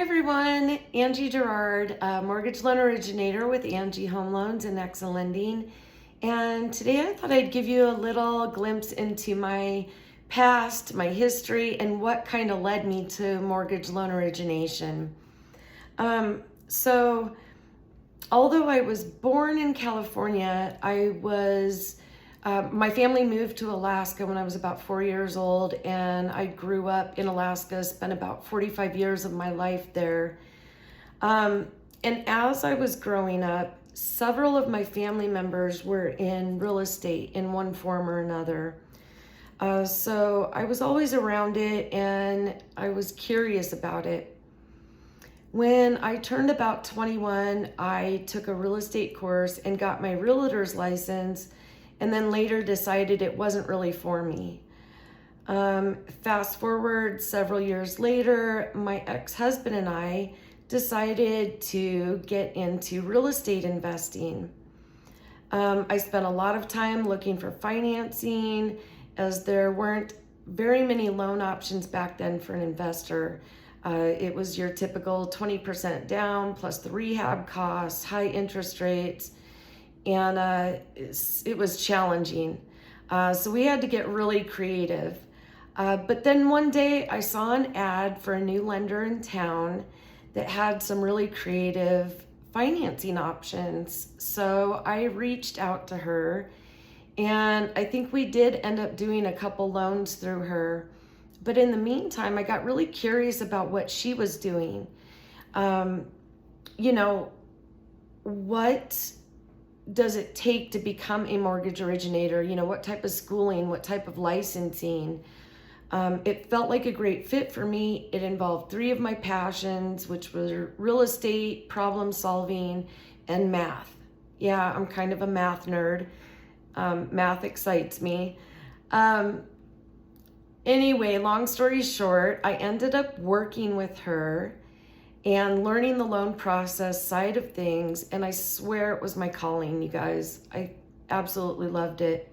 everyone, Angie Gerard, mortgage loan originator with Angie Home Loans and Nexa Lending. And today I thought I'd give you a little glimpse into my past, my history, and what kind of led me to mortgage loan origination. So although I was born in California, my family moved to Alaska when I was about 4 years old, and I grew up in Alaska, spent about 45 years of my life there. And as I was growing up, several of my family members were in real estate in one form or another. So I was always around it and I was curious about it. When I turned about 21, I took a real estate course and got my realtor's license, and then later decided it wasn't really for me. Fast forward several years later, my ex-husband and I decided to get into real estate investing. I spent a lot of time looking for financing, as there weren't very many loan options back then for an investor. It was your typical 20% down plus the rehab costs, high interest rates, and it was challenging. So we had to get really creative. But then one day I saw an ad for a new lender in town that had some really creative financing options. So I reached out to her, and I think we did end up doing a couple loans through her. But in the meantime, I got really curious about what she was doing. What does it take to become a mortgage originator? What type of schooling, what type of licensing? It felt like a great fit for me. It involved three of my passions, which were real estate, problem solving, and math. Yeah, I'm kind of a math nerd. Math excites me. Anyway, long story short, I ended up working with her and learning the loan process side of things, and I swear it was my calling, you guys. I absolutely loved it.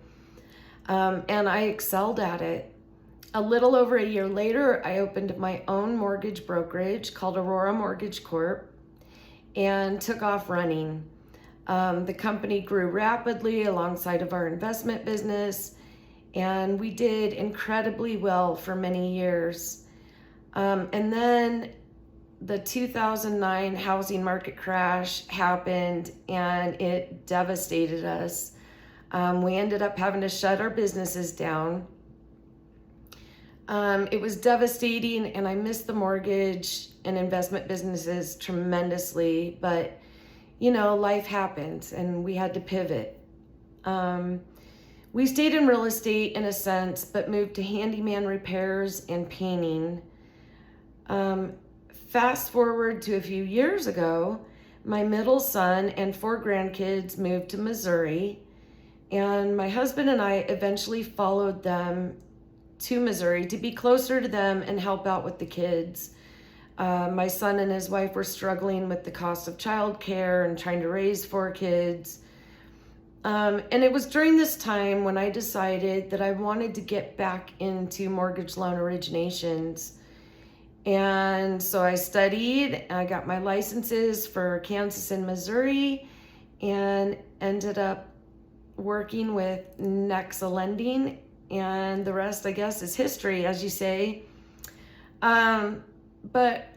And I excelled at it. A little over a year later, I opened my own mortgage brokerage called Aurora Mortgage Corp and took off running. The company grew rapidly alongside of our investment business, and we did incredibly well for many years. And then the 2009 housing market crash happened, and it devastated us. We ended up having to shut our businesses down. It was devastating, and I missed the mortgage and investment businesses tremendously, but life happens and we had to pivot. We stayed in real estate in a sense, but moved to handyman repairs and painting. Fast forward to a few years ago, my middle son and 4 grandkids moved to Missouri, and my husband and I eventually followed them to Missouri to be closer to them and help out with the kids. My son and his wife were struggling with the cost of childcare and trying to raise 4 kids. And it was during this time when I decided that I wanted to get back into mortgage loan originations. And so I studied, I got my licenses for Kansas and Missouri, and ended up working with Nexa Lending, and the rest, I guess, is history, as you say. But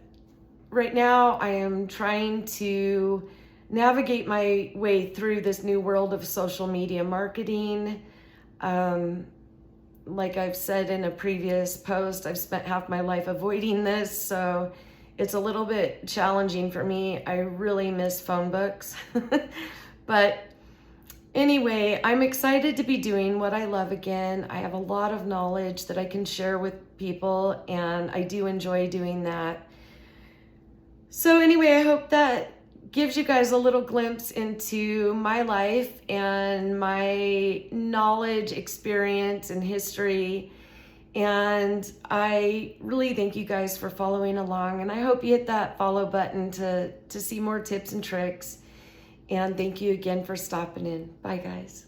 right now I am trying to navigate my way through this new world of social media marketing. Like I've said in a previous post, I've spent half my life avoiding this, so it's a little bit challenging for me. I really miss phone books. But anyway, I'm excited to be doing what I love again. I have a lot of knowledge that I can share with people, and I do enjoy doing that. So anyway, I hope that gives you guys a little glimpse into my life and my knowledge, experience, and history. And I really thank you guys for following along, and I hope you hit that follow button to see more tips and tricks. And thank you again for stopping in. Bye, guys.